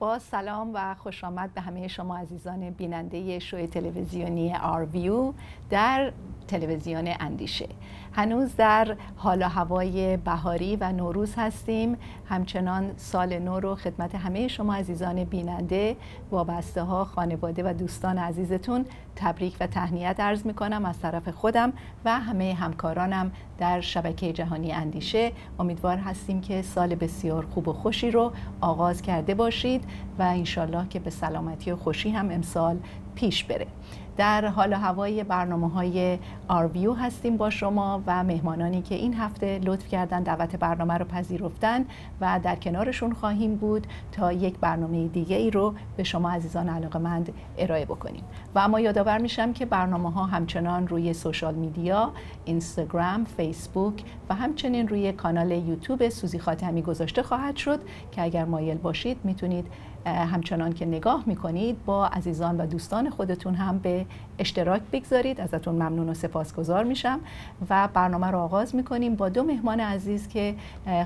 با سلام و خوش آمد به همه شما عزیزان بیننده شوی تلویزیونی آرویو در تلویزیون اندیشه. هنوز در حال و هوای بهاری و نوروز هستیم. همچنان سال نو رو خدمت همه شما عزیزان بیننده، وابسته ها، خانواده و دوستان عزیزتون تبریک و تهنیت عرض می کنم از طرف خودم و همه همکارانم در شبکه جهانی اندیشه. امیدوار هستیم که سال بسیار خوب و خوشی رو آغاز کرده باشید و انشالله که به سلامتی و خوشی هم امسال پیش بره. در حال و هوای برنامه‌های آرویو هستیم با شما و مهمانانی که این هفته لطف کردن دعوت برنامه رو پذیرفتن و در کنارشون خواهیم بود تا یک برنامه دیگه ای رو به شما عزیزان علاقه‌مند ارائه بکنیم. و اما یادآور میشم که برنامه‌ها همچنان روی سوشال میدیا، اینستاگرام، فیسبوک و همچنین روی کانال یوتیوب سوزی خاتمی گذاشته خواهد شد که اگر مایل باشید میتونید همچنان که نگاه میکنید با عزیزان و دوستان خودتون هم به اشتراک بگذارید. ازتون ممنون و سپاسگزار میشم و برنامه رو آغاز میکنیم با دو مهمان عزیز که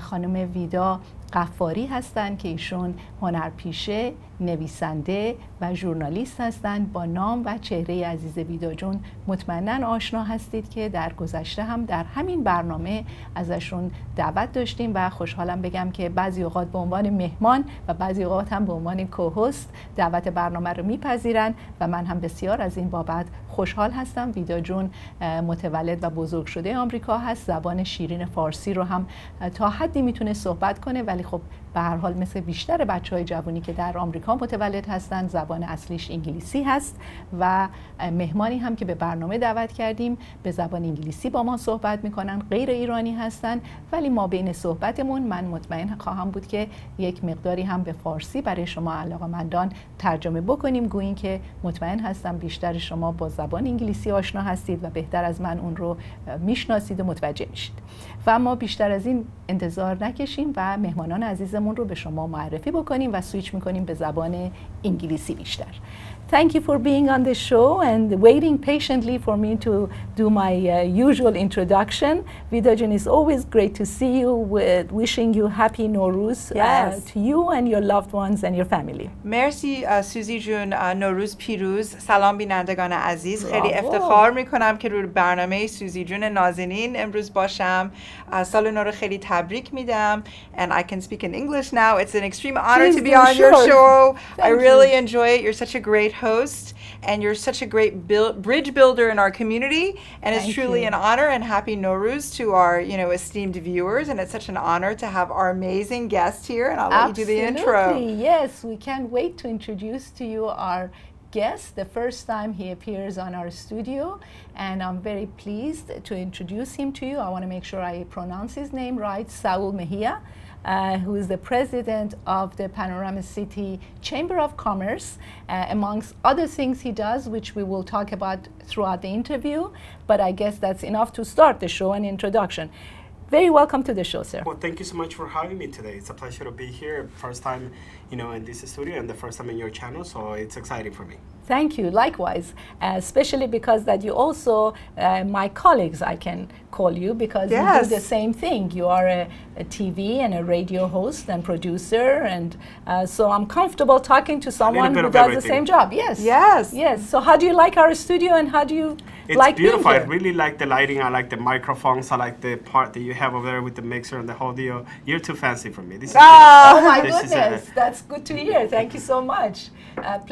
خانم ویدا غفاری هستند که ایشون هنرپیشه، نویسنده و ژورنالیست هستند. با نام و چهره عزیز ویدا جون مطمئناً آشنا هستید که در گذشته هم در همین برنامه ازشون دعوت داشتیم و خوشحالم بگم که بعضی اوقات به عنوان مهمان و بعضی اوقات هم به عنوان کوهست دعوت برنامه رو میپذیرن و من هم بسیار از این بابت خوشحال هستم. ویدا جون متولد و بزرگ شده آمریکا هست، زبان شیرین فارسی رو هم تا حدی میتونه صحبت کنه، ولی خب به هر حال مثل بیشتر بچهای جوانی که در آمریکا متولد هستند زبان اصلیش انگلیسی هست و مهمانی هم که به برنامه دعوت کردیم به زبان انگلیسی با ما صحبت میکنن، غیر ایرانی هستن، ولی ما بین صحبتمون من مطمئن خواهم بود که یک مقداری هم به فارسی برای شما علاقه‌مندان ترجمه بکنیم، گویین که مطمئن هستم بیشتر شما با زبان انگلیسی آشنا هستید و بهتر از من اون رو میشناسید و متوجه میشید. و ما بیشتر از این انتظار نکشیم و مهمانان عزیزمون رو به شما معرفی بکنیم و سویچ میکنیم به زبان انگلیسی بیشتر. Thank you for being on the show and waiting patiently for me to do my usual introduction. Vida Jun, it's always great to see you. With wishing you happy Nowruz to you and your loved ones and your family. مرسی سوزی جون، نوروز پیروز. سلام بینندگان عزیز، خیلی افتخار میکنم که روی برنامه سوزی جون نازنین امروز باشم. سال نو رو خیلی تبریک میدم and I can speak in English now. It's an extreme honor to be on your show. I really enjoy it. You're such a great host and you're such a great bridge builder in our community, and it's truly an honor. And happy Nowruz to our esteemed viewers, and it's such an honor to have our amazing guest here, and I'll let you do the intro. Yes, we can't wait to introduce to you our guest, the first time he appears on our studio, and I'm very pleased to introduce him to you. I want to make sure I pronounce his name right. Saul Mejia, who is the president of the Panorama City Chamber of Commerce, amongst other things he does, which we will talk about throughout the interview, but I guess that's enough to start the show and introduction. Very welcome to the show, sir. Well, thank you so much for having me today. It's a pleasure to be here. First time, in this studio and the first time in your channel, so it's exciting for me. Thank you. Likewise, especially because that you also, my colleagues, I can call you because you do the same thing. You are a TV and a radio host and producer, and so I'm comfortable talking to someone who does the same job. Yes. So how do you like our studio, and how do you like being here? It's beautiful. I really like the lighting. I like the microphones. I like the part that you have over there with the mixer and the whole deal. You're too fancy for me. This is oh my goodness, that's good to hear. Thank you so much.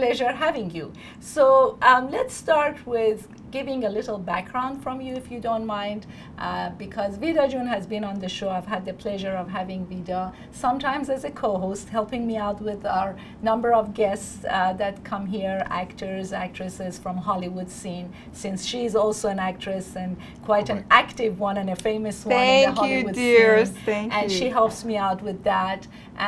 Pleasure having you. So let's start with giving a little background from you, if you don't mind, because Vida Jun has been on the show. I've had the pleasure of having Vida sometimes as a co-host, helping me out with our number of guests that come here, actors, actresses from Hollywood scene, since she is also an actress and quite an active one and a famous one in the Hollywood scene. Thank you. And she helps me out with that.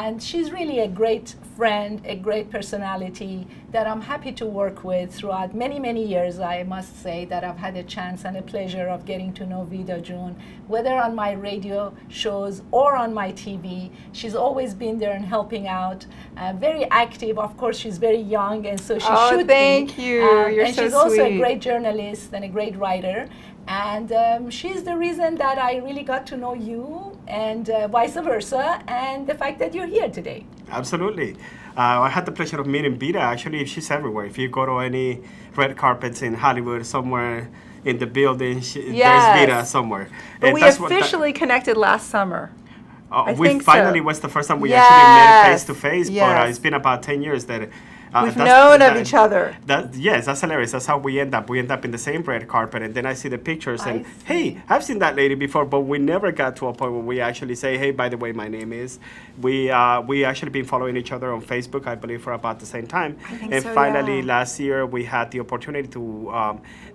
And she's really a great friend, a great personality that I'm happy to work with throughout many, many years. I must say that I've had a chance and a pleasure of getting to know Vida Jun, whether on my radio shows or on my TV. She's always been there and helping out. Very active. Of course, she's very young, and so she should be. Oh, thank you. You're and so she's sweet. also a great journalist and a great writer. And she's the reason that I really got to know you, and vice versa, and the fact that you're here today. Absolutely. I had the pleasure of meeting Vida. Actually, she's everywhere. If you go to any red carpets in Hollywood, somewhere in the building, there's Vida somewhere. But And we that's officially connected last summer. we think finally so. was the first time we actually met face to face, but Yes. it's been about 10 years that We've known of each other. Yes, that's hilarious. That's how we end up. We end up in the same red carpet, and then I see the pictures, and I hey, I've seen that lady before, but we never got to a point where we actually say, hey, by the way, my name is. We actually been following each other on Facebook, I believe, for about the same time. I think And so, finally, yeah. last year, we had the opportunity to.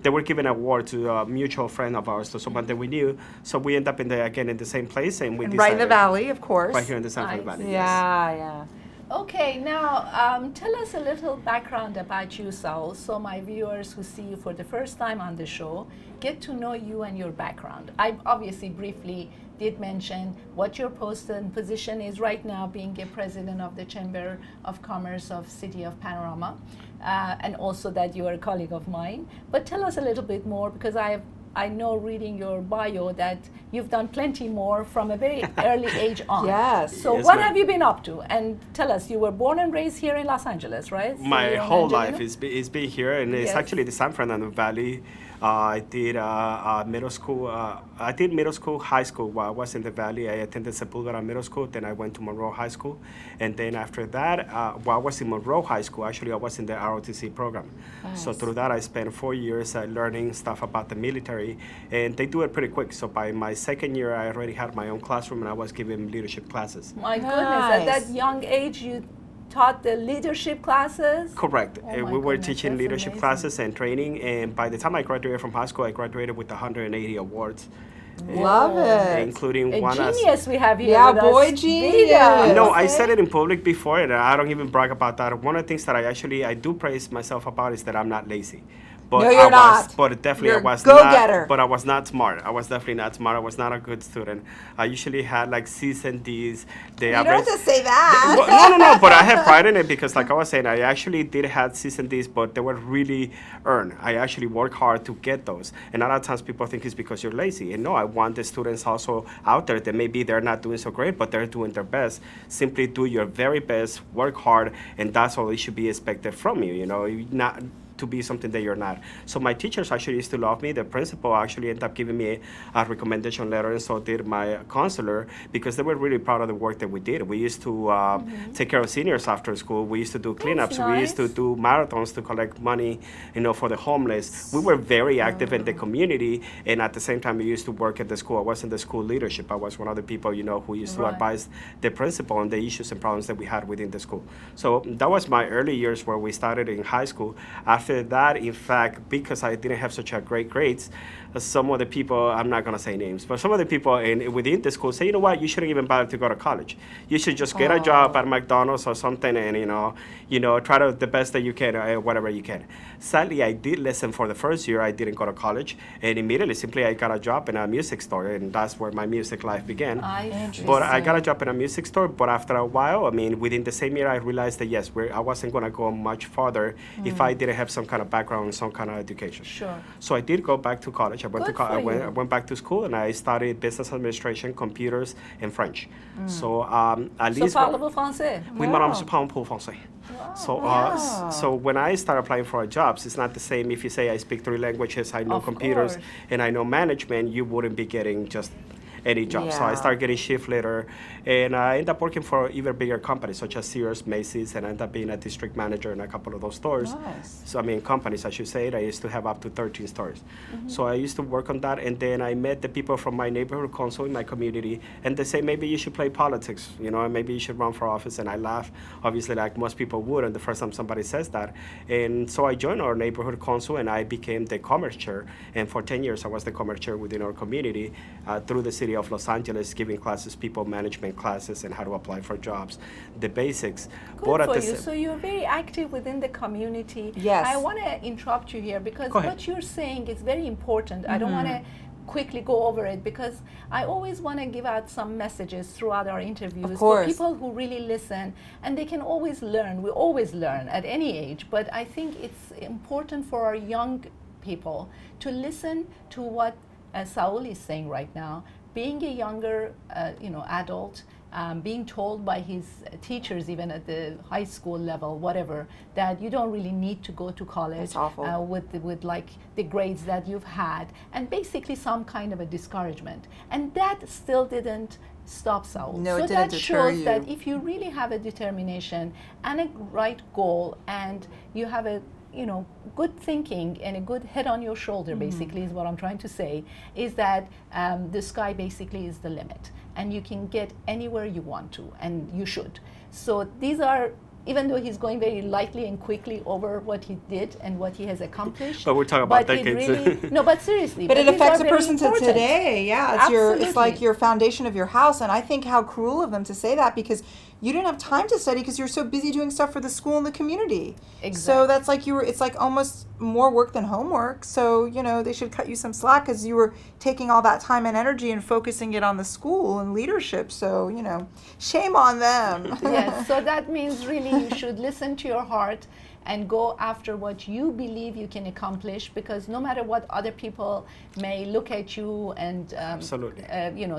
They were giving an award to a mutual friend of ours, to someone that we knew. So we end up in the same place, and we And decided, right in the valley, of course. right here in the San Fernando Nice. Valley. Yes. Yeah, yeah. Okay, now tell us a little background about you, Saul, so my viewers who see you for the first time on the show get to know you and your background. I obviously briefly did mention what your post and position is right now, being a president of the Chamber of Commerce of City of Panorama, and also that you are a colleague of mine. But tell us a little bit more, because I know reading your bio that you've done plenty more from a very early age on. Yes. So Yes, what ma'am. have you been up to? And tell us, you were born and raised here in Los Angeles, right? So My you're an whole Angelino? life is being here, and it's Yes. actually the San Fernando Valley. I did middle school. I did middle school, high school while I was in the Valley. I attended Sepulveda Middle School. Then I went to Monroe High School, and then after that, while I was in Monroe High School, actually I was in the ROTC program. So through that, I spent 4 years learning stuff about the military, and they do it pretty quick. So by my second year, I already had my own classroom, and I was giving leadership classes. My goodness, at that Nice. young age, you taught the leadership classes? Correct. Oh my We were goodness, teaching that's leadership amazing. classes and training, and by the time I graduated from high school, I graduated with 180 awards. Love it. Including A one as genius we have here Yeah, with boy, us. genius. Vida, no, I okay? said it in public before, and I don't even brag about that. One of the things that I do praise myself about is that I'm not lazy. But No, you're I was, not. But definitely You're I was a go-getter. not. But I was not smart. I was definitely not smart. I was not a good student. I usually had like C's and D's. The You don't have average- to say that. Well, no. But I have pride in it because, like I was saying, I actually did have C's and D's, but they were really earned. I actually work hard to get those. And a lot of times people think it's because you're lazy. And no, I want the students also out there that maybe they're not doing so great, but they're doing their best. Simply do your very best, work hard, and that's all it should be expected from you. You know, you not to be something that you're not. So my teachers actually used to love me. The principal actually ended up giving me a recommendation letter, and so did my counselor, because they were really proud of the work that we did. We used to take care of seniors after school. We used to do cleanups. We used to nice. do marathons to collect money, for the homeless. We were very active in the community, and at the same time, we used to work at the school. I was in the school leadership. I was one of the people, who used to Right. advise the principal on the issues and problems that we had within the school. So that was my early years where we started in high school. After that, in fact, because I didn't have such a great grades, some of the people, I'm not going to say names, but some of the people within the school say, you know what, you shouldn't even bother to go to college. You should just get a job at McDonald's or something, and, try to the best that you can, whatever you can. Sadly, I did listen for the first year. I didn't go to college, and immediately, simply, I got a job in a music store, and that's where my music life began. But I got a job in a music store, but after a while, within the same year, I realized that, yes, I wasn't going to go much farther if I didn't have some kind of background, some kind of education. Sure. So I did go back to college. I went Good to for I you. went back to school, and I studied business administration, computers, and French. So at So least parlez-vous français? oui, madame, je parle un peu français. So when I start applying for jobs, it's not the same if you say I speak 3 languages, I know Of computers, course. and I know management. You wouldn't be getting just any job. So I Yeah. started getting shift later, and I ended up working for even bigger companies such as Sears, Macy's, and I ended up being a district manager in a couple of those stores. Nice. So companies, I should say. I used to have up to 13 stores. So I used to work on that, and then I met the people from my neighborhood council in my community, and they say maybe you should play politics, and maybe you should run for office. And I laugh, obviously, like most people would, and the first time somebody says that. And so I joined our neighborhood council, and I became the commerce chair. And for 10 years, I was the commerce chair within our community through the city of Los Angeles, giving classes, people management classes, and how to apply for jobs, the basics. Good at for the you. sa- So you're very active within the community. Yes. I want to interrupt you here because Go ahead. what you're saying is very important. I don't want to quickly go over it because I always want to give out some messages throughout our interviews Of for course. people who really listen, and they can always learn. We always learn at any age, but I think it's important for our young people to listen to what Saul is saying right now. Being a younger, adult, being told by his teachers, even at the high school level, whatever, that you don't really need to go to college with like the grades that you've had, and basically some kind of a discouragement. And that still didn't stop Saul. No, so it didn't that deter shows you. that if you really have a determination and a right goal, and you have a good thinking and a good head on your shoulder, basically, is what I'm trying to say, is that the sky basically is the limit, and you can get anywhere you want to, and you should. So these are, even though he's going very lightly and quickly over what he did and what he has accomplished. But we're talking about but it decades. really, no, but seriously. But it these affects are a very person to important. today. Yeah, it's Absolutely. like your foundation of your house. And I think how cruel of them to say that, because you didn't have time to study because you're so busy doing stuff for the school and the community. Exactly. So that's like it's like almost more work than homework. So, they should cut you some slack because you were taking all that time and energy and focusing it on the school and leadership. So, shame on them. Yes, so that means really you should listen to your heart and go after what you believe you can accomplish, because no matter what other people may look at you and Absolutely.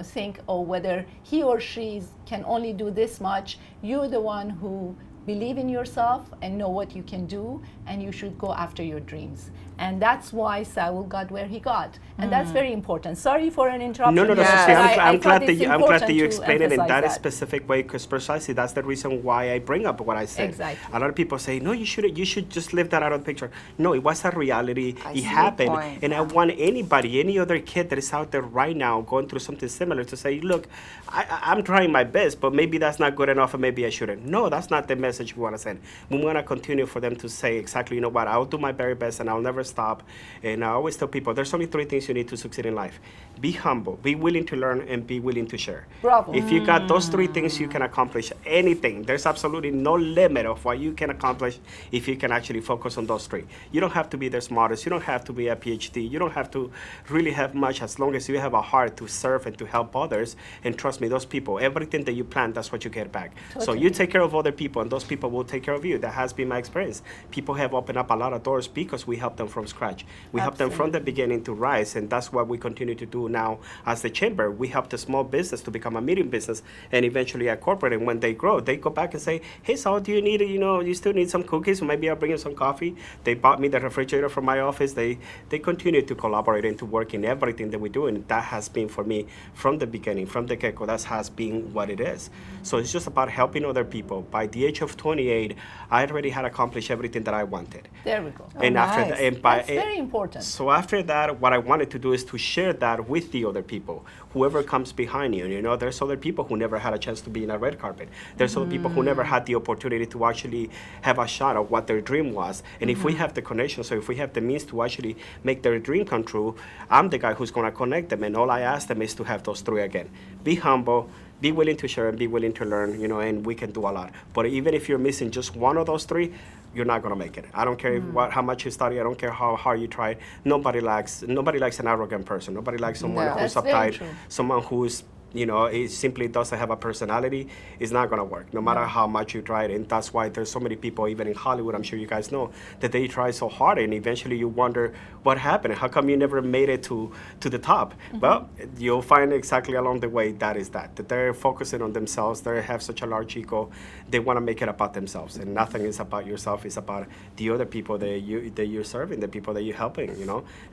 Think, whether he or she can only do this much, you're the one who believe in yourself and know what you can do, and you should go after your dreams. And that's why Saul got where he got, and that's very important. Sorry for an interruption. No, Yes. Suzi, but I'm glad thought that it's you important to explained it in emphasize that specific way, because precisely that's the reason why I bring up what I said. Exactly. A lot of people say, no, you should just leave that out of the picture. No, it was a reality. I It see your happened, point. and I want any other kid that is out there right now going through something similar to say, look, I'm trying my best, but maybe that's not good enough, or maybe I shouldn't. No, that's not the message we want to send. We want to continue for them to say exactly, you know what, I'll do my very best and I'll never stop. And I always tell people, there's only 3 things you need to succeed in life. Be humble, be willing to learn, and be willing to share. Bravo. If you got those 3 things, you can accomplish anything. There's absolutely no limit of what you can accomplish if you can actually focus on those 3. You don't have to be the smartest. You don't have to be a PhD. You don't have to really have much, as long as you have a heart to serve and to help others. And trust me, those people, everything that you plant, that's what you get back. So Totally. you take care of other people, and those people will take care of you. That has been my experience. People have opened up a lot of doors because we help them from scratch. We help them from the beginning to rise, and that's what we continue to do now as the chamber. We help the small business to become a medium business, and eventually a corporate. And when they grow, they go back and say, hey, Saul, do you need, you still need some cookies? Or maybe I'll bring you some coffee. They bought me the refrigerator from my office. They continue to collaborate and to work in everything that we do, and that has been for me from the beginning, from the get-go. That has been what it is. So it's just about helping other people. By the age of 28, I already had accomplished everything that I wanted. There we go. And after nice. that, and by That's very important. So after that, what I wanted to do is to share that with the other people, whoever comes behind you. There's other people who never had a chance to be in a red carpet. There's other people who never had the opportunity to actually have a shot of what their dream was. And if we have the connection, so if we have the means to actually make their dream come true, I'm the guy who's going to connect them. And all I ask them is to have those 3 again. Be humble, be willing to share, and be willing to learn, and we can do a lot. But even if you're missing just one of those 3, you're not going to make it. I don't care how much you study. I don't care how hard you try. Nobody likes an arrogant person. Nobody likes someone No. who's That's very uptight, true. someone who's it simply doesn't have a personality. It's not going to work, no matter how much you try it. And that's why there's so many people, even in Hollywood, I'm sure you guys know, that they try so hard, and eventually you wonder what happened. How come you never made it to the top? Well, you'll find exactly along the way that they're focusing on themselves. They have such a large ego. They want to make it about themselves, and nothing is about yourself. It's about the other people that you're serving, the people that you're helping.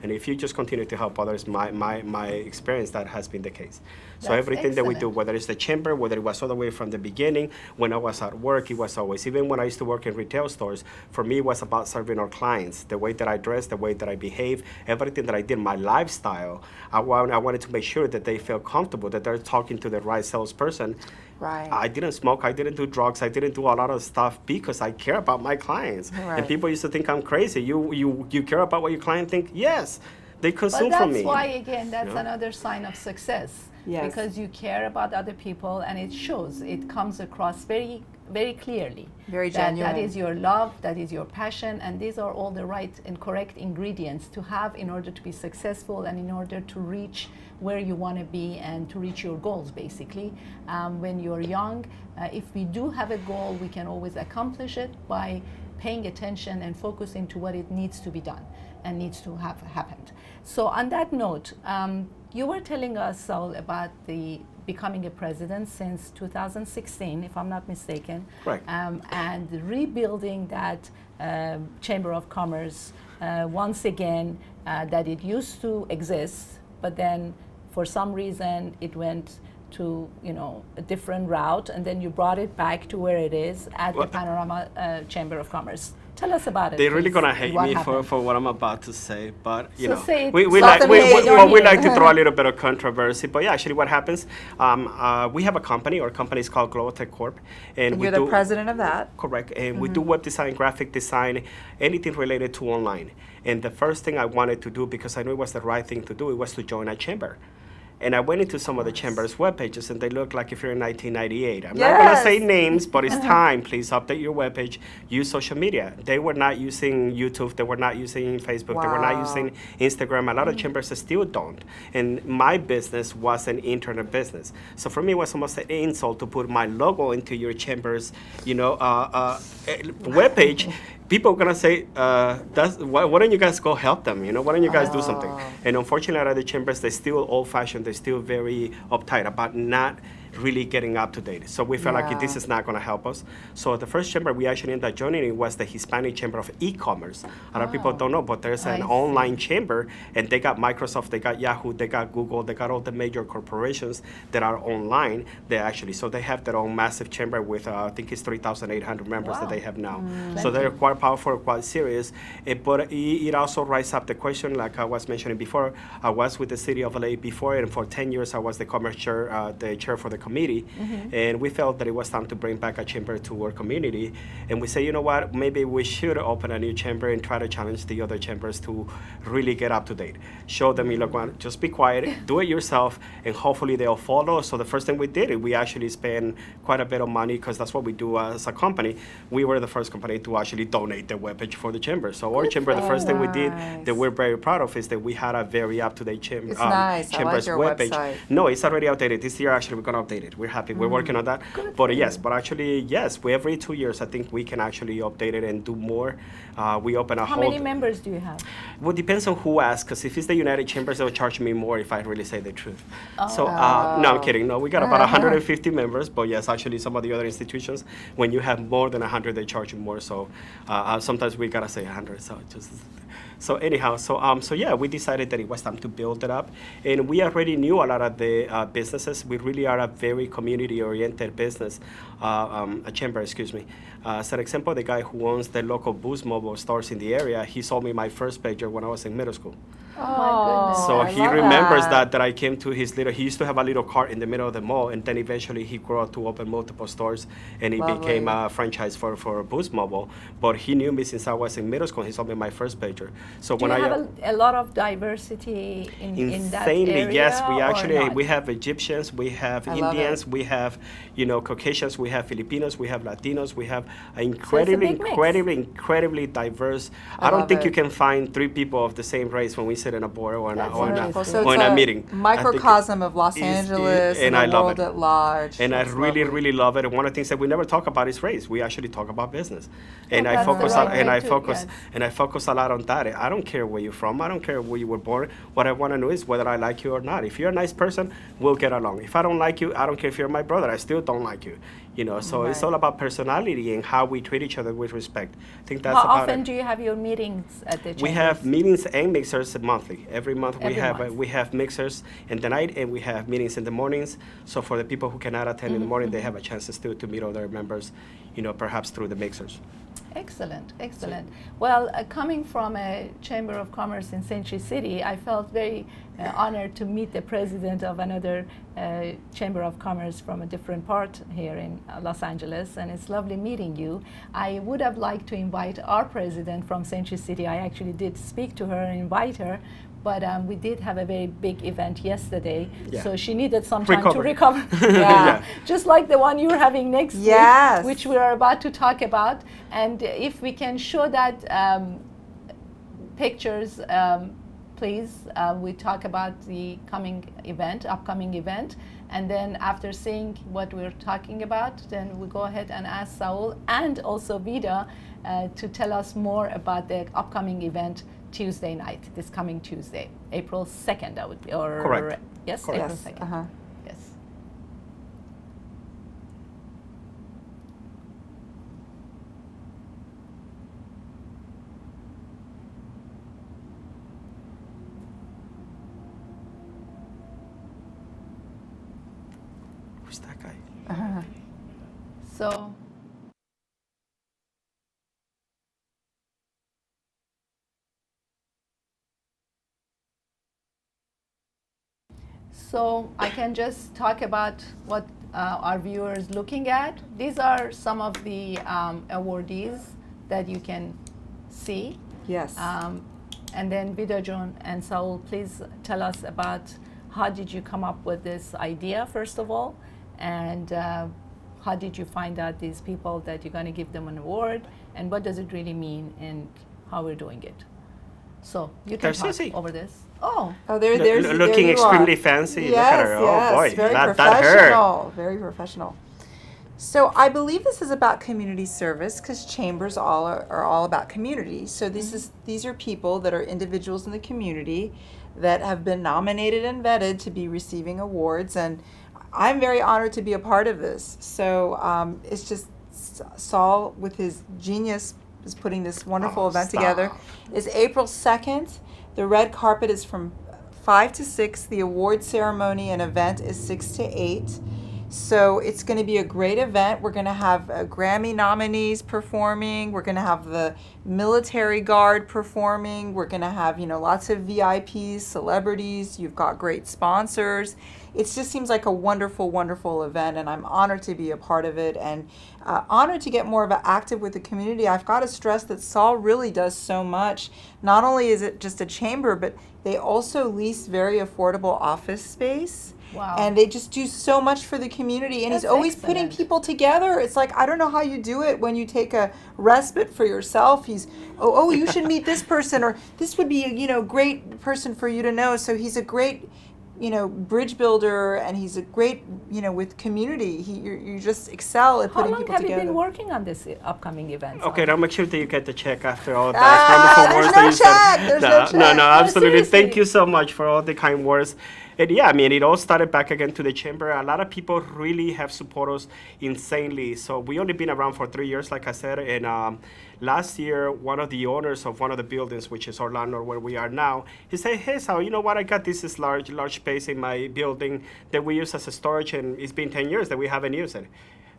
And if you just continue to help others, my experience, that has been the case. So That's everything that we do, excellent. whether it's the chamber, whether it was all the way from the beginning, when I was at work, it was always, even when I used to work in retail stores, for me it was about serving our clients, the way that I dressed, the way that I behave, everything that I did, my lifestyle. I wanted to make sure that they feel comfortable, that they're talking to the right salesperson. Right. I didn't smoke, I didn't do drugs, I didn't do a lot of stuff because I care about my clients. Right. And people used to think I'm crazy. You care about what your client think? Yes. They consume But from that's me. why, again, that's another sign of success. Yes. Because you care about other people, and it shows. It comes across very, very clearly. Very that genuine. is your love, that is your passion, and these are all the right and correct ingredients to have in order to be successful and in order to reach where you want to be and to reach your goals, basically. When you're young, if we do have a goal, we can always accomplish it by paying attention and focusing to what it needs to be done. needs to have happened. So on that note, you were telling us, Saul, about the becoming a president since 2016, if I'm not mistaken. Right. And rebuilding that Chamber of Commerce once again, that it used to exist, but then for some reason it went to a different route, and then you brought it back to where it is at the Panorama Chamber of Commerce. Tell us about it. They're really please, gonna hate me happened. for what I'm about to say, but So say it we softly, like to throw a little bit of controversy. But yeah, actually, what happens? We have a company. Our company is called Global Tech Corp, And you're the president of that. Correct, and we do web design, graphic design, anything related to online. And the first thing I wanted to do, because I knew it was the right thing to do, it was to join a chamber. And I went into some of the chambers' web pages, and they look like if you're in 1998. I'm not going to say names, but it's time. Please update your web page. Use social media. They were not using YouTube. They were not using Facebook. They were not using Instagram. A lot of chambers still don't. And my business was an internet business. So for me, it was almost an insult to put my logo into your chamber's, web page. People are gonna say, why don't you guys go help them? Why don't you guys do something? And unfortunately, a lot of the chambers, they're still old-fashioned. They're still very uptight about not really getting up to date. So we felt like this is not going to help us. So the first chamber we actually ended up joining was the Hispanic Chamber of E-commerce. A lot of people don't know, but there's an online chamber, and they got Microsoft, they got Yahoo, they got Google, they got all the major corporations that are online. So they have their own massive chamber with, I think it's 3,800 members that they have now. So they're quite powerful, quite serious. But it also raises up the question, like I was mentioning before, I was with the city of LA before, and for 10 years I was the commerce chair, the chair for the committee, and we felt that it was time to bring back a chamber to our community. And we say, you know what, maybe we should open a new chamber and try to challenge the other chambers to really get up to date. Show them, look, just be quiet, do it yourself, and hopefully they'll follow. So the first thing we did, we actually spent quite a bit of money, because that's what we do as a company. We were the first company to actually donate the webpage for the chamber. So our chamber, the first thing we did that we're very proud of is that we had a very up-to-date chamber. It's nice. Chamber's I like your webpage. website. No, it's already outdated. This year, actually, we're going to update it. We're happy. We're working on that. But every 2 years, I think we can actually update it and do more. We open a How many members do you have? Well, it depends on who asks, because if it's the United Chambers, they'll charge me more if I really say the truth. So, no, I'm kidding. No, we got about 150 members, but yes, actually, some of the other institutions, when you have more than 100, they charge you more. So, sometimes we got to say 100. So anyhow, we decided that it was time to build it up, and we already knew a lot of the businesses. We really are a very community-oriented business, a chamber, excuse me. As an example, the guy who owns the local Boost Mobile stores in the area, he sold me my first pager when I was in middle school. Oh my goodness. So he remembers that I came to he used to have a little cart in the middle of the mall, and then eventually he grew up to open multiple stores, and he became a franchise for Boost Mobile. But he knew me since I was in middle school. He sold me my first pager. So Do you have a lot of diversity in that area? Yes. We have Egyptians, we have Indians, we have Caucasians, we have Filipinos, we have Latinos, we have incredibly diverse. I don't think you can find 3 people of the same race when we sit in a board or in a meeting. Microcosm of Los Angeles and the world at large. And I really love it. And one of the things that we never talk about is race. We actually talk about business. And I focus a lot on that. I don't care where you're from. I don't care where you were born. What I want to know is whether I like you or not. If you're a nice person, we'll get along. If I don't like you, I don't care if you're my brother. I still don't like you. So it's all about personality and how we treat each other with respect. I think that's How often do you have your meetings at the chambers? We have meetings and mixers monthly. Every month we have mixers in the night, and we have meetings in the mornings. So for the people who cannot attend in the morning, they have a chance still to meet other members, perhaps through the mixers. Excellent. Well, coming from a Chamber of Commerce in Century City, I felt very honored to meet the president of another Chamber of Commerce from a different part here in Los Angeles, and it's lovely meeting you. I would have liked to invite our president from Century City. I actually did speak to her and invite her, but we did have a very big event yesterday, so she needed some time to recover. Just like the one you're having next week, which we are about to talk about. And if we can show that pictures, please. We talk about the upcoming event, and then after seeing what we're talking about, then we go ahead and ask Saul and also Vida to tell us more about the upcoming event Tuesday night, this coming Tuesday, April 2nd, that would be, or Correct. Yes, Correct. April Yes. 2nd. Yes. Who's that guy? So, I can just talk about what our viewers looking at. These are some of the awardees that you can see. Yes. And then Vida John and Saul, please tell us about how did you come up with this idea, first of all, and how did you find out these people that you're going to give them an award, and what does it really mean, and how we're doing it. So you can There's talk Suzi. over this. Oh, There's Looking there you are. extremely fancy. Yes, Look at her. yes, Oh boy, very that hurt. professional. Very professional. So I believe this is about community service because chambers are all about community. So these are people that are individuals in the community that have been nominated and vetted to be receiving awards, and I'm very honored to be a part of this. So it's just Saul with his genius is putting this wonderful event together. It's April 2nd. The red carpet is from 5 to 6. The award ceremony and event is 6 to 8. So it's going to be a great event. We're going to have Grammy nominees performing. We're going to have the military guard performing. We're going to have, lots of VIPs, celebrities. You've got great sponsors. It just seems like a wonderful, wonderful event, and I'm honored to be a part of it and honored to get more of an active with the community. I've got to stress that Saul really does so much. Not only is it just a chamber, but they also lease very affordable office space. wow. And they just do so much for the community. And That's he's always putting excellent. people together. It's like, I don't know how you do it when you take a respite for yourself. He's, you should meet this person, or this would be a, great person for you to know. So he's a great, bridge builder, and he's a great, with community. You just excel at How putting long people have together. you been working on this upcoming event? Okay, Saul? now make sure that you get the check after all that wonderful words that you said. There's no check. No, absolutely. seriously. Thank you so much for all the kind words. And yeah, I mean, it all started back again to the chamber. A lot of people really have supported us insanely. So we only been around for 3 years, like I said. And last year, one of the owners of one of the buildings, which is Orlando, where we are now, he said, "Hey, Sal, you know what? I got this large space in my building that we use as a storage, and it's been 10 years that we haven't used it."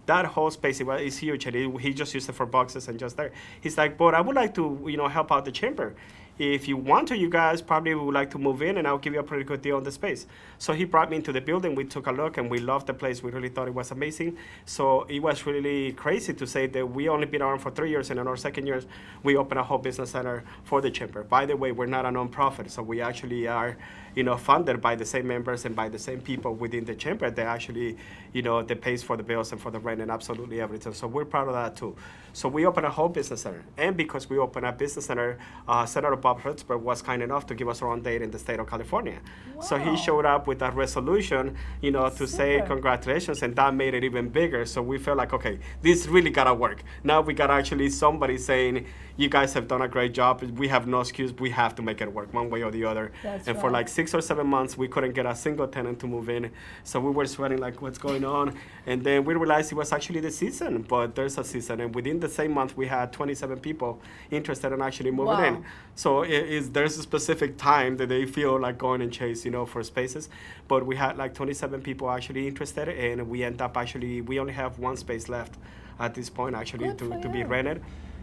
That whole space is huge, and he just used it for boxes and just there. He's like, "But I would like to, help out the chamber. If you want to, you guys probably would like to move in, and I'll give you a pretty good deal on the space." So he brought me into the building. We took a look, and we loved the place. We really thought it was amazing. So it was really crazy to say that we only been around for 3 years, and in our second year, we opened a whole business center for the chamber. By the way, we're not a nonprofit, so we actually are, funded by the same members and by the same people within the chamber that actually, that pays for the bills and for the rent and absolutely everything. So we're proud of that too. So we opened a whole business center, and because we opened a business center, Senator Bob Hertzberg was kind enough to give us our own date in the state of California. So he Wow. showed up with a resolution, to say Super. congratulations, and that made it even bigger. So we felt like, okay, this really gotta work. Now we got actually somebody saying, "You guys have done a great job. We have no excuse. We have to make it work one way or the other." That's and for right. like 6 or 7 months, we couldn't get a single tenant to move in. So we were sweating like, what's going on? And then we realized it was actually the season, but there's a season. And within the same month, we had 27 people interested in actually moving Wow. in. So there's a specific time that they feel like going and chase, for spaces. But we had like 27 people actually interested, and we end up we only have one space left at this point actually Good for to be you. rented.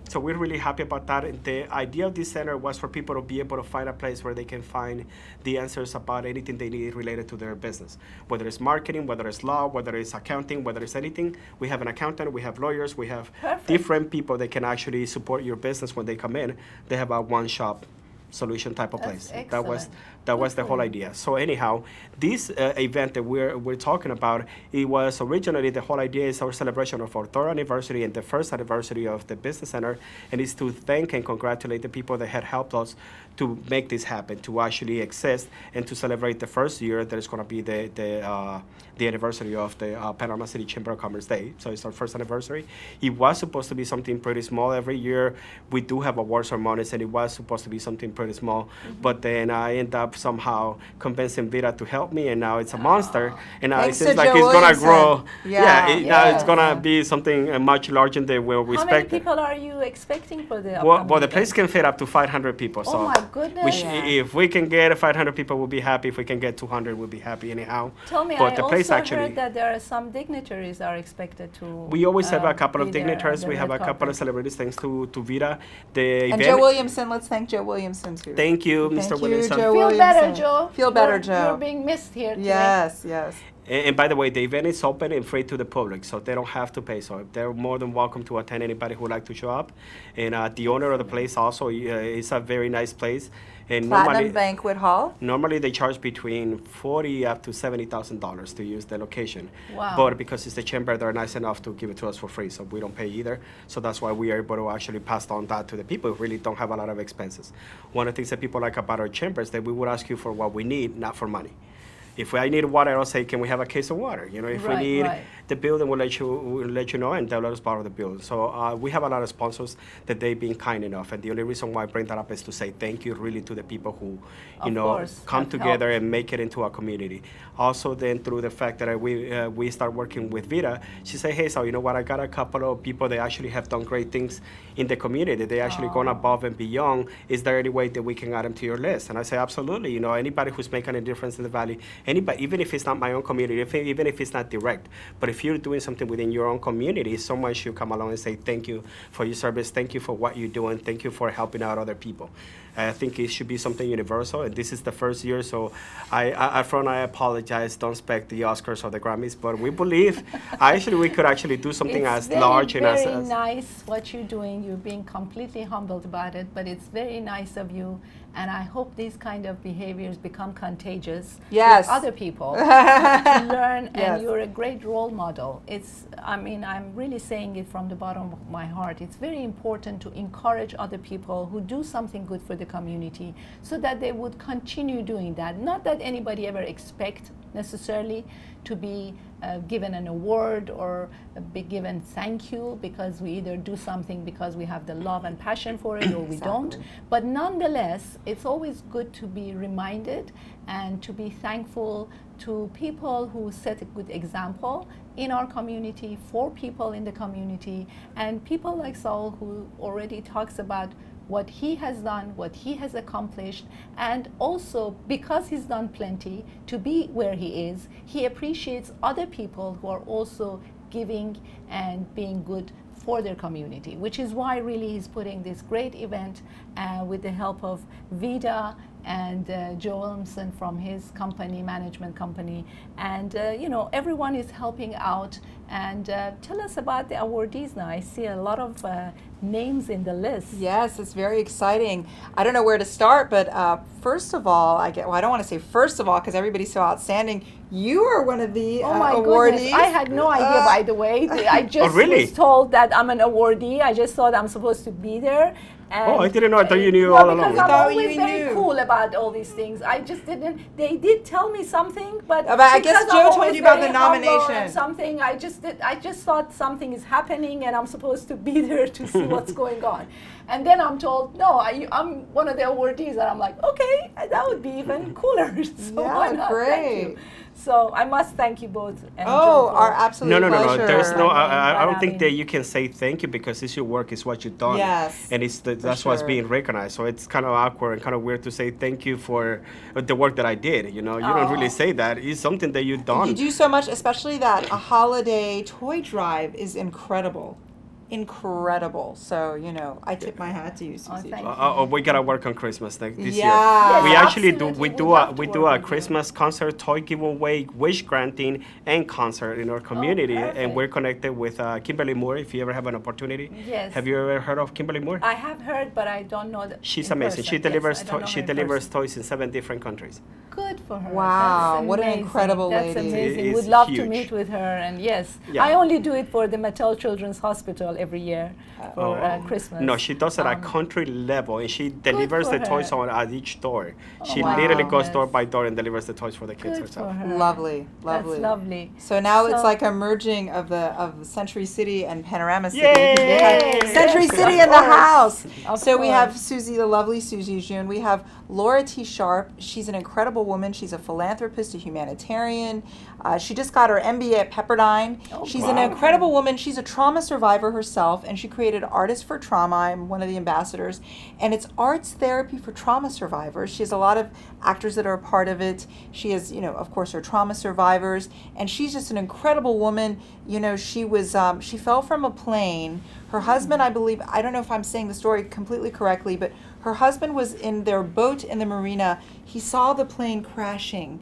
So we're really happy about that. And the idea of this center was for people to be able to find a place where they can find the answers about anything they need related to their business, whether it's marketing, whether it's law, whether it's accounting, whether it's anything. We have an accountant, we have lawyers, we have Perfect. different people that can actually support your business when they come in. They have a one-shop solution type of That's place. excellent. That was Good the for whole you. idea. So anyhow, this event that we're talking about, it was originally, the whole idea is our celebration of our third anniversary and the first anniversary of the business center, and it's to thank and congratulate the people that had helped us to make this happen, to actually exist, and to celebrate the first year that is going to be the anniversary of the Panama City Chamber of Commerce Day. So it's our first anniversary. It was supposed to be something pretty small every year. We do have award ceremonies, and it was supposed to be something pretty pretty small. But then I end up somehow convincing Vida to help me, and now it's a monster. And now it Thanks seems to like Joe it's gonna Williamson. grow. Yeah. Now it's gonna be something much larger than we How many expected. people are you expecting for the Well, upcoming the place event? can fit up to 500 people. Oh So my goodness. if we can get 500 people, we'll be happy. If we can get 200, we'll be happy anyhow. Tell me, but I the place also actually, heard that there are some dignitaries are expected to. we always have a couple of be there on dignitaries. the We have red a couple of carpet. celebrities thanks to Vida. The And event, Joe Williamson, let's thank Joe Williamson too. Thank you, Thank Mr. you, Williamson. Joe Feel better, Williamson. Joe. Feel better, You're- Joe. You're being missed here today. Yes, yes. And by the way, the event is open and free to the public, so they don't have to pay. So they're more than welcome to attend. Anybody who would like to show up. And the owner of the place also is a very nice place. And Platinum Banquet Hall. normally they charge between $40,000 up to $70,000 to use the location. Wow. But because it's the chamber, they're nice enough to give it to us for free, so we don't pay either. So that's why we are able to actually pass on that to the people who really don't have a lot of expenses. One of the things that people like about our chamber is that we would ask you for what we need, not for money. If I need water, I'll say, can we have a case of water? You know, if Right, we need right. the building, we'll let you know, and they'll let us borrow the building. So we have a lot of sponsors that they've been kind enough, and the only reason why I bring that up is to say thank you really to the people who, Of course, come have together helped. and make it into a community. Also, then through the fact that we start working with Vida, she said, hey, so you know what? I got a couple of people that actually have done great things in the community. They actually gone above and beyond. Is there any way that we can add them to your list? And I say, absolutely. You know, anybody who's making a difference in the valley, anybody, even if it's not my own community, even if it's not direct, but if you're doing something within your own community, someone should come along and say, thank you for your service, thank you for what you're doing, thank you for helping out other people. I think it should be something universal, and this is the first year, so I apologize, don't expect the Oscars or the Grammys, but we believe, we could actually do something It's as large and very as nice what you're doing. You're being completely humbled about it, but it's very nice of you. And I hope these kind of behaviors become contagious Yes. with other people to learn. Yes. And you're a great role model. I'm really saying it from the bottom of my heart. It's very important to encourage other people who do something good for the community so that they would continue doing that. Not that anybody ever expect necessarily to be given an award or be given thank you, because we either do something because we have the love and passion for it or we don't. But nonetheless, it's always good to be reminded and to be thankful to people who set a good example in our community, for people in the community, and people like Saul, who already talks about what he has done, what he has accomplished, and also because he's done plenty to be where he is, he appreciates other people who are also giving and being good for their community, which is why really he's putting this great event with the help of Vida and Joe Williamson from his company, management company, and everyone is helping out. And tell us about the awardees now. I see a lot of names in the list. Yes, it's very exciting. I don't know where to start, but first of all, I don't want to say first of all because everybody's so outstanding. You are one of the Oh my awardees. goodness, I had no idea, by the way. I just really? was told that I'm an awardee. I just thought I'm supposed to be there. And Oh, I didn't know. I thought you knew no, all because along. I'm thought always you very knew. cool about all these things. I just didn't. They did tell me something, but I guess because Joe I'm told always you about very the humble nomination. and something. I just thought something is happening, and I'm supposed to be there to see what's going on. And then I'm told, no, I'm one of the awardees, and I'm like, okay, that would be even cooler. So Yeah, why not? great. Thank you. So I must thank you both. And Oh, Joe for- our absolute No. pleasure. There's no. I Right, don't think I that mean- you can say thank you because it's your work. It's what you've done. Yes, And that's what's sure. being recognized. So it's kind of awkward and kind of weird to say thank you for the work that I did. You know, you don't really say that. It's something that you've done. You do so much, especially that a holiday toy drive is incredible. Incredible. So, I tip my hat to you, Suzi. thank you. We gotta work on Christmas this year. Yeah. We Yes, actually absolutely. we We'd do love to we work do a with you. Christmas concert, toy giveaway, wish granting, and concert in our community, and perfect. we're connected with Kimberly Moore. If you ever have an opportunity, Yes. have you ever heard of Kimberly Moore? I have heard, but I don't know that. She's in amazing. person. She Yes, delivers I don't know she her in delivers person. toys in 7 different countries. Good for her. Wow, That's what an amazing. incredible That's lady. amazing. It Would is love to huge. meet with her. And yes, Yeah. I only do it for the Mattel Children's Hospital. every year for Christmas. No, she does it at country level, and she delivers the toys at each door. She wow. literally goes door by door and delivers the toys for the kids Good herself. for her. Lovely. That's lovely. So now it's like a merging of the Century City and Panorama City. Yay! Century City in the house. Of We have Suzi, the lovely Suzi June. We have Laura T. Sharp. She's an incredible woman. She's a philanthropist, a humanitarian. She just got her MBA at Pepperdine. She's an incredible woman. She's a trauma survivor herself, and she created Artists for Trauma. I'm one of the ambassadors, and it's arts therapy for trauma survivors. She has a lot of actors that are a part of it. She has, of course, her trauma survivors, and she's just an incredible woman. She fell from a plane. Her husband, I believe, I don't know if I'm saying the story completely correctly, but her husband was in their boat in the marina. He saw the plane crashing.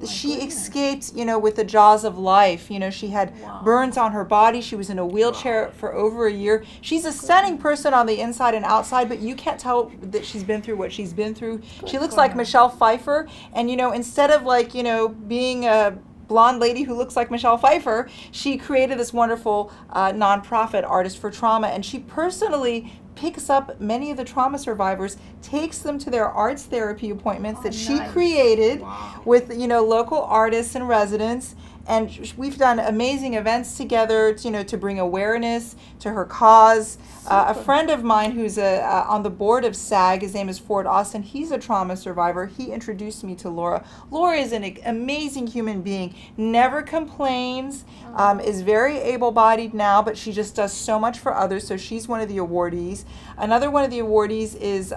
She escaped, with the jaws of life. She had burns on her body. She was in a wheelchair for over a year. She's a stunning person on the inside and outside, but you can't tell that she's been through what she's been through. She looks like Michelle Pfeiffer, and instead of being a blonde lady who looks like Michelle Pfeiffer, she created this wonderful nonprofit, Artists for Trauma, and she personally picks up many of the trauma survivors, takes them to their arts therapy appointments that she created with local artists and residents. And we've done amazing events together, to bring awareness to her cause. A friend of mine who's on the board of SAG, his name is Ford Austin, he's a trauma survivor. He introduced me to Laura. Laura is an amazing human being, never complains, is very able-bodied now, but she just does so much for others, so she's one of the awardees. Another one of the awardees is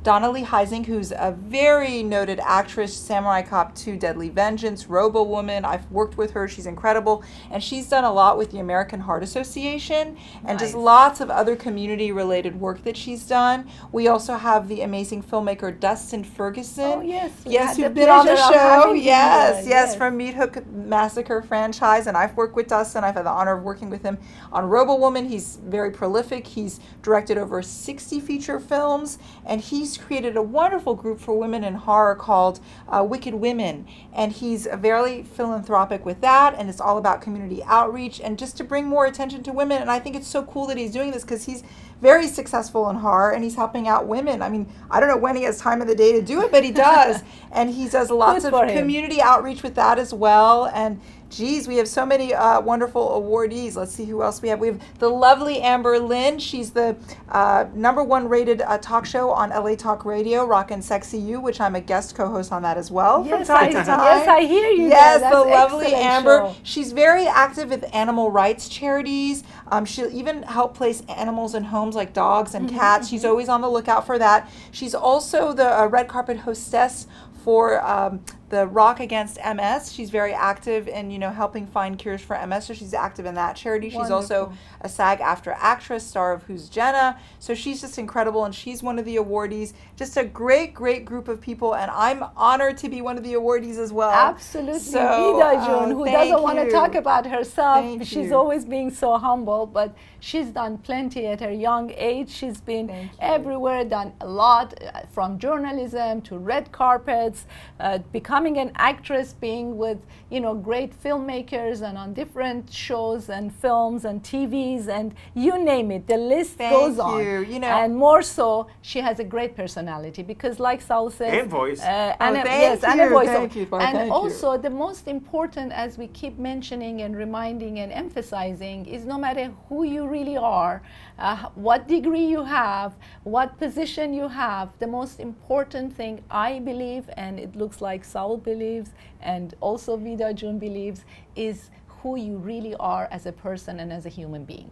Donna Lee Heising, who's a very noted actress, Samurai Cop 2, Deadly Vengeance, Robo Woman. I've worked with her. She's incredible. And she's done a lot with the American Heart Association and just lots of other community-related work that she's done. We also have the amazing filmmaker Dustin Ferguson. Oh, yes. Yes, you've been on the show. Yes, from Meat Hook Massacre franchise. And I've worked with Dustin. I've had the honor of working with him on Robo Woman. He's very prolific. He's directed over 60 feature films, and he's created a wonderful group for women in horror called Wicked Women, and he's very philanthropic with that, and it's all about community outreach and just to bring more attention to women. And I think it's so cool that he's doing this because he's very successful in horror and he's helping out women. I mean, I don't know when he has time of the day to do it, but he does. And he does lots of community outreach with that as well. And geez, we have so many wonderful awardees. Let's see who else we have. We have the lovely Amber Lynn. She's the #1 rated talk show on LA Talk Radio, Rockin' Sexy You, which I'm a guest co-host on that as well from time to time. Yes, I hear you. Yes, That's the lovely Amber. Show. She's very active with animal rights charities. She'll even help place animals in homes like dogs and cats. She's always on the lookout for that. She's also the red carpet hostess for the Rock Against MS. She's very active in, helping find cures for MS, so she's active in that charity. She's also a SAG-AFTRA actress, star of Who's Jenna. So she's just incredible, and she's one of the awardees. Just a great, great group of people, and I'm honored to be one of the awardees as well. Absolutely. So, Vida June, who doesn't want to talk about herself. She's always being so humble, but she's done plenty at her young age. She's been everywhere, done a lot, from journalism to red carpets, becoming an actress, being with great filmmakers and on different shows and films and TVs and you name it. The list goes on. And more so, she has a great personality because, like Saul says, and voice. And a voice. And also, the most important, as we keep mentioning and reminding and emphasizing, is no matter who you really are, what degree you have, what position you have, the most important thing I believe, and it looks like Saul believes, and also Vida June believes, is who you really are as a person and as a human being.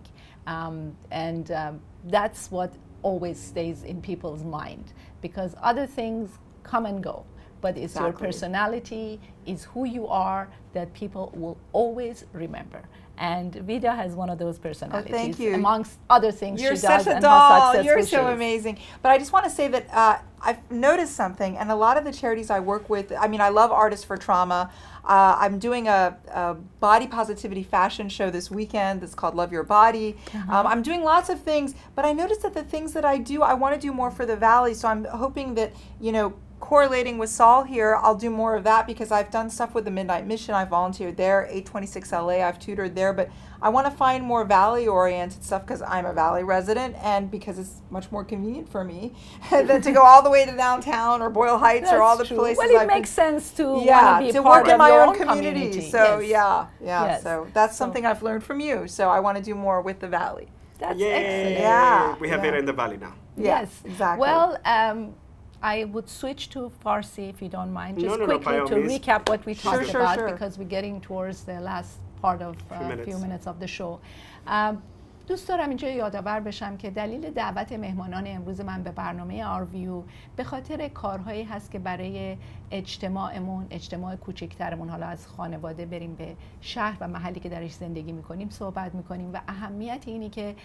That's what always stays in people's mind, because other things come and go. But it's your personality, is who you are, that people will always remember. And Vida has one of those personalities. Oh, thank you. Amongst other things You're she does. such a and doll. how successful You're she so is. amazing. But I just want to say that I've noticed something, and a lot of the charities I work with, I mean, I love Artists for Trauma. I'm doing a body positivity fashion show this weekend that's called Love Your Body. I'm doing lots of things, but I noticed that the things that I do, I want to do more for the Valley. So I'm hoping that, correlating with Saul here, I'll do more of that because I've done stuff with the Midnight Mission. I volunteered there, 826 LA. I've tutored there, but I want to find more Valley-oriented stuff because I'm a Valley resident and because it's much more convenient for me than to go all the way to downtown or Boyle Heights or all the places. Well, it makes sense to to work in my own community. So yes. So that's something I've learned from you. So I want to do more with the Valley. That's Yay. excellent. We have Vida in the Valley now. Yes, exactly. Well, I would switch to Farsi if you don't mind, just quickly to recap what we talked about because we're getting towards the last part of few minutes of the show. دوست دارم اینجا یادآور بشم که دلیل دعوت مهمانان امروز من به برنامه آرویو به خاطر کارهایی هست که برای اجتماعمون، اجتماع کوچکترمون، حالا از خانواده بریم به شهر و محلی که درش زندگی میکنیم صحبت میکنیم و اهمیت اینی که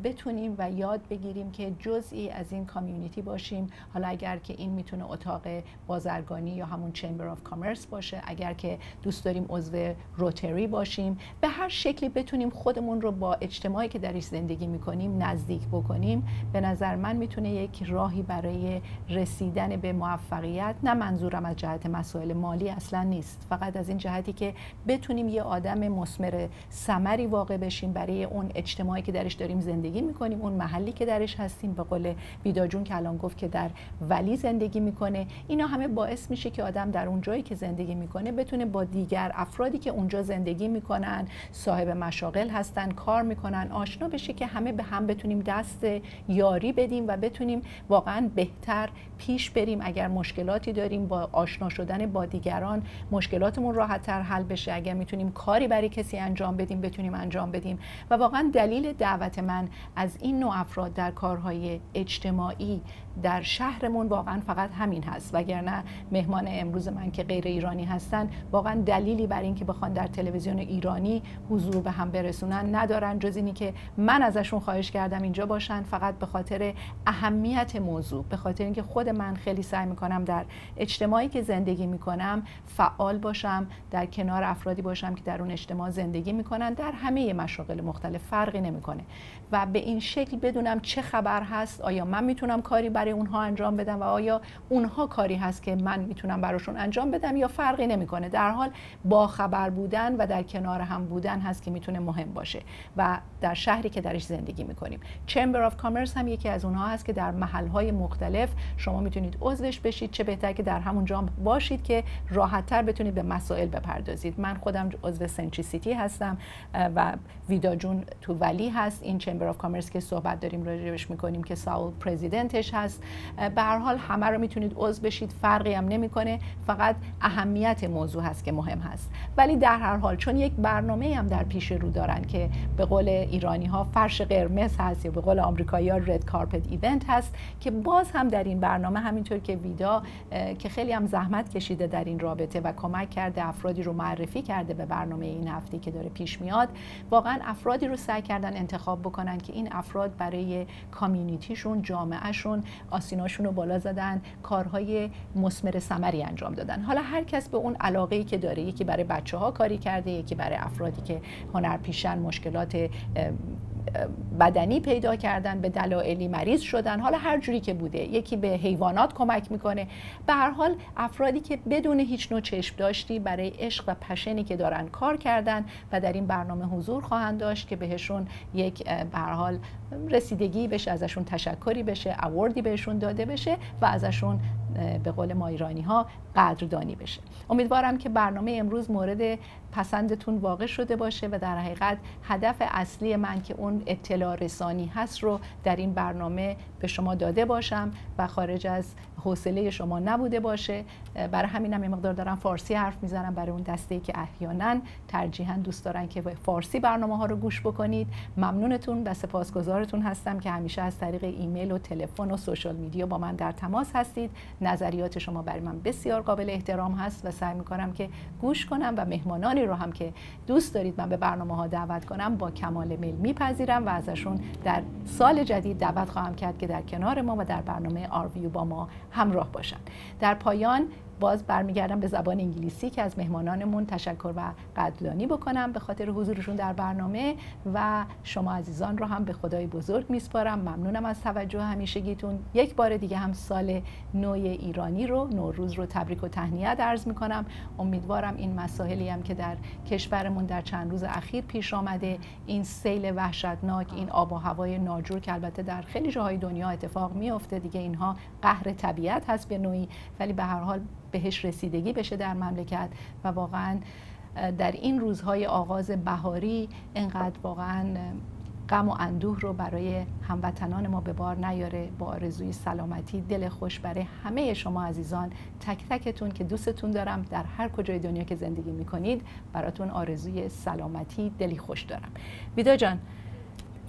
بتونیم و یاد بگیریم که جزئی از این کامیونیتی باشیم. حالا اگر که این میتونه اتاق بازرگانی یا همون چمبر آف کامرس باشه، اگر که دوست داریم عضو روتری باشیم، به هر شکلی بتونیم خودمون رو با اجتماعی که درش زندگی میکنیم نزدیک بکنیم. به نظر من میتونه یک راهی برای رسیدن به موفقیت، نه منظورم از جهت مسائل مالی اصلا نیست، فقط از این جهتی که بتونیم یه آدم مثمر ثمری واقع بشیم برای اون اجتماعی که درش داریم زندگی میکنیم، اون محلی که درش هستیم. به قول ویدا جون که الان گفت که در ولی زندگی میکنه، اینا همه باعث میشه که آدم در اون جایی که زندگی میکنه بتونه با دیگر افرادی که اونجا زندگی میکنن، صاحب مشاغل هستن، کار میکنن، آشنا بشه که همه به هم بتونیم دست یاری بدیم و بتونیم واقعا بهتر پیش بریم. اگر مشکلاتی داریم با آشنا شدن با دیگران مشکلاتمون راحت‌تر حل بشه. اگر میتونیم کاری برای کسی انجام بدیم بتونیم انجام بدیم. و واقعا دلیل دعوت من از این نوع افراد در کارهای اجتماعی در شهرمون واقعا فقط همین هست، وگرنه مهمان امروز من که غیر ایرانی هستن واقعا دلیلی بر این که بخوان در تلویزیون ایرانی حضور به هم برسونن ندارن، جز اینی که من ازشون خواهش کردم اینجا باشن فقط به خاطر اهمیت موضوع، به خاطر اینکه خود من خیلی سعی میکنم در اجتماعی که زندگی میکنم فعال باشم، در کنار افرادی باشم که در اون اجتماع زندگی میکنن، در همه مشاغل مختلف فرقی نمیکنه و به این شکل بدونم چه خبر هست، آیا من میتونم کاری برای اونها انجام بدم و آیا اونها کاری هست که من میتونم براشون انجام بدم یا فرقی نمیکنه. در حال با خبر بودن و در کنار هم بودن هست که میتونه مهم باشه و در شهری که درش زندگی میکنیم. چمبر آف کامرس هم یکی از اونها هست که در محلهای مختلف شما میتونید عضوش بشید، چه بهتر که در همون جا باشید که راحت‌تر بتونید به مسائل بپردازید. من خودم عضو سنچری سیتی هستم و ویدا جون تو ولی هست، این چمبر آف کامرس که صحبت داریم راجعش میکنیم که ساول پرزیدنتش هست. به هر حال همه رو میتونید عضو بشید، فرقی هم نمیکنه، فقط اهمیت موضوع هست که مهم هست. ولی در هر حال چون یک برنامه هم در پیش رو دارن که به قول ایرانی ها فرش قرمز هست یا به قول آمریکایی ها رد کارپت ایونت هست، که باز هم در این برنامه همینطور که ویدا که خیلی هم زحمت کشیده در این رابطه و کمک کرده، افرادی رو معرفی کرده به برنامه این هفته که داره پیش میاد، واقعا افرادی رو سعی کردن انتخاب بکنن که این افراد برای کامیونیتیشون، جامعهشون آسیناشون رو بالا زدن، کارهای مثمر ثمری انجام دادن. حالا هر کس به اون علاقه‌ای که داره، یکی برای بچه‌ها کاری کرده، یکی برای افرادی که هنرپیشن، مشکلات بدنی پیدا کردن، به دلایلی مریض شدن، حالا هر جوری که بوده، یکی به حیوانات کمک میکنه. به هر حال افرادی که بدون هیچ نوع چشم داشتی برای عشق و پشنی که دارن کار کردن و در این برنامه حضور خواهند داشت که بهشون یک به هر حال رسیدگی بشه، ازشون تشکری بشه، اواردی بهشون داده بشه و ازشون به قول ما ایرانی ها قدردانی بشه. امیدوارم که برنامه امروز مورد پسندتون واقع شده باشه و در حقیقت هدف اصلی من که اون اطلاع رسانی هست رو در این برنامه به شما داده باشم و خارج از حوصله شما نبوده باشه. برای همینم یه مقدار دارم فارسی حرف میزنم برای اون دسته‌ای که احیانا ترجیحاً دوست دارن که فارسی برنامه ها رو گوش بکنید. ممنونتون و سپاسگزارتون هستم که همیشه از طریق ایمیل و تلفن و سوشال میدیا با من در تماس هستید. نظریات شما برای من بسیار قابل احترام هست و سعی میکنم که گوش کنم و مهمانانی رو هم که دوست دارید من به برنامه ها دعوت کنم با کمال میل میپذیرم و ازشون در سال جدید دعوت خواهم کرد که در کنار ما و در برنامه آرویو با ما همراه باشن. در پایان باز برمیگردم به زبان انگلیسی که از مهمانانمون تشکر و قدردانی بکنم به خاطر حضورشون در برنامه و شما عزیزان رو هم به خدای بزرگ میسپارم. ممنونم از توجه همیشگیتون. یک بار دیگه هم سال نو ایرانی رو، نوروز رو تبریک و تهنیت عرض میکنم. امیدوارم این مسائلی هم که در کشورمون در چند روز اخیر پیش آمده، این سیل وحشتناک، این آب و هوای ناجور که البته در خیلی جاهای دنیا اتفاق میفته دیگه، اینها قهر طبیعت هست به نوعی، ولی به هر حال بهش رسیدگی بشه در مملکت و واقعا در این روزهای آغاز بهاری اینقدر واقعا غم و اندوه رو برای هموطنان ما به بار نیاره. با آرزوی سلامتی، دل خوش برای همه شما عزیزان، تک تکتون که دوستتون دارم، در هر کجای دنیا که زندگی میکنید براتون آرزوی سلامتی، دلی خوش دارم. ویدا جان،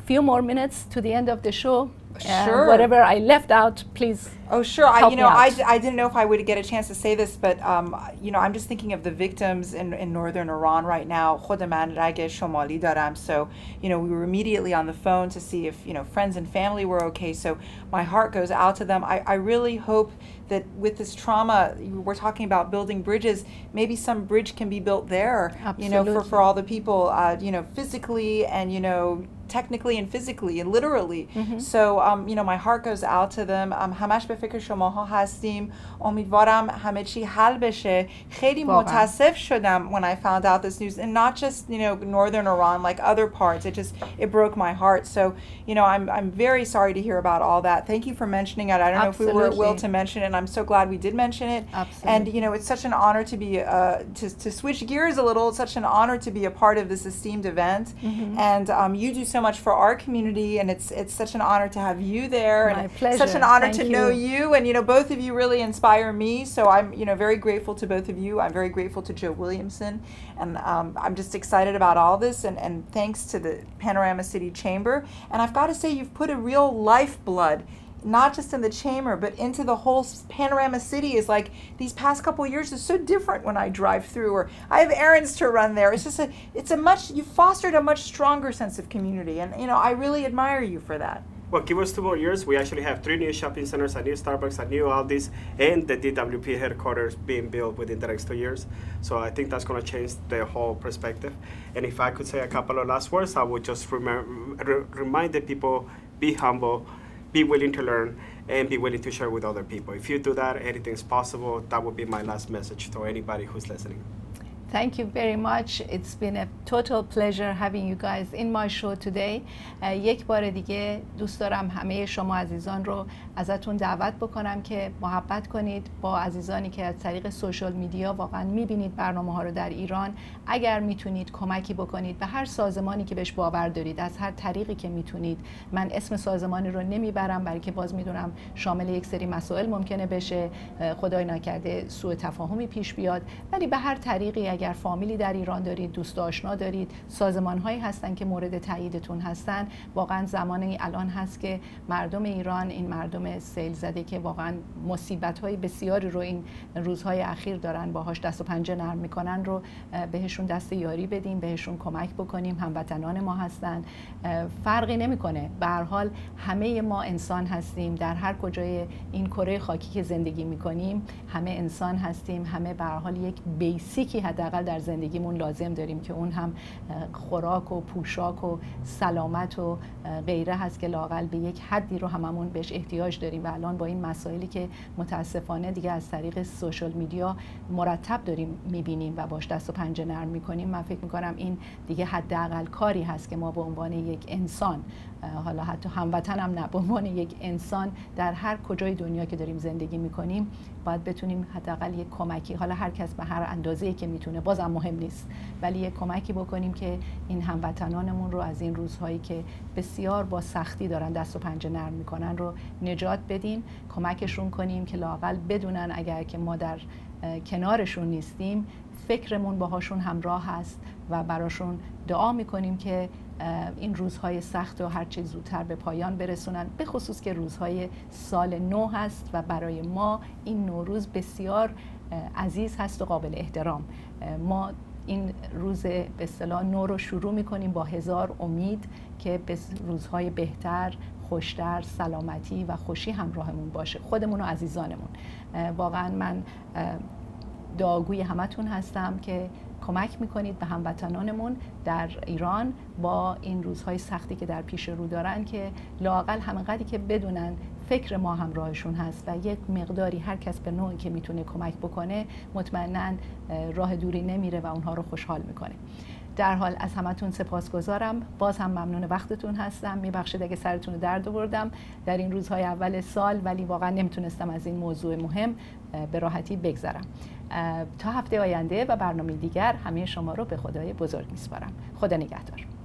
few more minutes to the end of the show. Sure. Whatever I left out, please. Oh, sure. I didn't know if I would get a chance to say this, but I'm just thinking of the victims in northern Iran right now. خود من رگ شمالی دارم, so we were immediately on the phone to see if friends and family were okay. So my heart goes out to them. I really hope that with this trauma, we're talking about building bridges. Maybe some bridge can be built there. Absolutely. For all the people, physically and technically and physically and literally. Mm-hmm. So my heart goes out to them. همش به فکر شماها هستیم. امیدوارم همه چی حل بشه. خیلی متاسف شدم when I found out this news, and not just northern Iran, like other parts. It broke my heart. So I'm very sorry to hear about all that. Thank you for mentioning it. I don't know if we were at will to mention it, and I'm so glad we did mention it. Absolutely. And it's such an honor to be to switch gears a little. It's such an honor to be a part of this esteemed event. Mm-hmm. And you do so much for our community, and it's such an honor to have you there. My pleasure. Such an honor to know you, and both of you really inspire me. So I'm very grateful to both of you. I'm very grateful to Joe Williamson, and I'm just excited about all this. And thanks to the Panorama City Chamber. And I've got to say, you've put a real lifeblood, not just in the chamber, but into the whole Panorama City. Is like these past couple of years is so different when I drive through, or I have errands to run there. It's just you fostered a much stronger sense of community, and I really admire you for that. Well, give us 2 more years. We actually have 3 new shopping centers, a new Starbucks, a new Aldi's, and the DWP headquarters being built within the next 2 years. So I think that's going to change the whole perspective. And if I could say a couple of last words, I would just remind the people, be humble, be willing to learn, and be willing to share with other people. If you do that, anything's possible. That would be my last message to anybody who's listening. Thank you very much. It's been a total pleasure having you guys in my show today. یک بار دیگه دوست دارم همه شما عزیزان رو ازتون دعوت بکنم که محبت کنید با عزیزانی که از طریق سوشال میدیا واقعا میبینید برنامه ها رو در ایران. اگر میتونید کمکی بکنید به هر سازمانی که بهش باور دارید، از هر طریقی که میتونید. من اسم سازمانی رو نمیبرم برای که باز میدونم شامل یک سری مسائل ممکنه بشه، خدای نکرده سوء تفاهمی پیش بیاد، ولی به هر طریقی اگر فامیلی در ایران دارید، دوست آشنا دارید، سازمان‌هایی هستن که مورد تاییدتون هستن، واقعا زمانی الان هست که مردم ایران، این مردم سیل زده که واقعا مصیبت‌های بسیاری رو این روزهای اخیر دارن باهاش دست و پنجه نرم میکنن رو بهشون دست یاری بدیم، بهشون کمک بکنیم. هموطنان ما هستن، فرقی نمیکنه. به هر حال همه ما انسان هستیم، در هر کجای این کره خاکی که زندگی میکنیم همه انسان هستیم، همه به هر حال یک بیسیکی حداقل در زندگیمون لازم داریم که اون هم خوراک و پوشاک و سلامت و غیره هست که لااقل به یک حدی رو هممون بهش احتیاج داریم. و الان با این مسائلی که متاسفانه دیگه از طریق سوشال میدیا مرتب داریم میبینیم و باش دست و پنجه نرم میکنیم، من فکر میکنم این دیگه حداقل کاری هست که ما به عنوان یک انسان، حالا حتی هموطنم نه، به عنوان یک انسان در هر کجای دنیا که داریم زندگی میکنیم باید بتونیم حداقل یک کمکی، حالا هر کس به هر اندازه‌ای که میتونه، بازم مهم نیست، ولی یک کمکی بکنیم که این هموطنانمون رو از این روزهایی که بسیار با سختی دارن دست و پنجه نرم میکنن رو نجات بدیم، کمکشون کنیم که لااقل بدونن اگر که ما در کنارشون نیستیم فکرمون باهاشون همراه هست و براشون دعا میکنیم که این روزهای سخت و هر چه زودتر به پایان برسونن، به خصوص که روزهای سال نو هست و برای ما این نوروز بسیار عزیز هست و قابل احترام. ما این روز به اصطلاح نو رو شروع میکنیم با هزار امید که به روزهای بهتر، خوشتر، سلامتی و خوشی همراهمون باشه، خودمون و عزیزانمون. واقعا من دعاگوی همتون هستم که کمک میکنید به هموطنانمون در ایران با این روزهای سختی که در پیش رو دارن، که لااقل همینقدری که بدونن فکر ما همراهشون هست و یک مقداری هر کس به نوعی که میتونه کمک بکنه، مطمئناً راه دوری نمیره و اونها رو خوشحال میکنه. در حال از همتون سپاسگزارم، باز هم ممنون وقتتون هستم. میبخشید اگه سرتون رو درد آوردم در این روزهای اول سال، ولی واقعا نمیتونستم از این موضوع مهم به راحتی بگذرم. تا هفته آینده و برنامه دیگر همه شما رو به خدای بزرگ میسپارم. خدا نگهدار.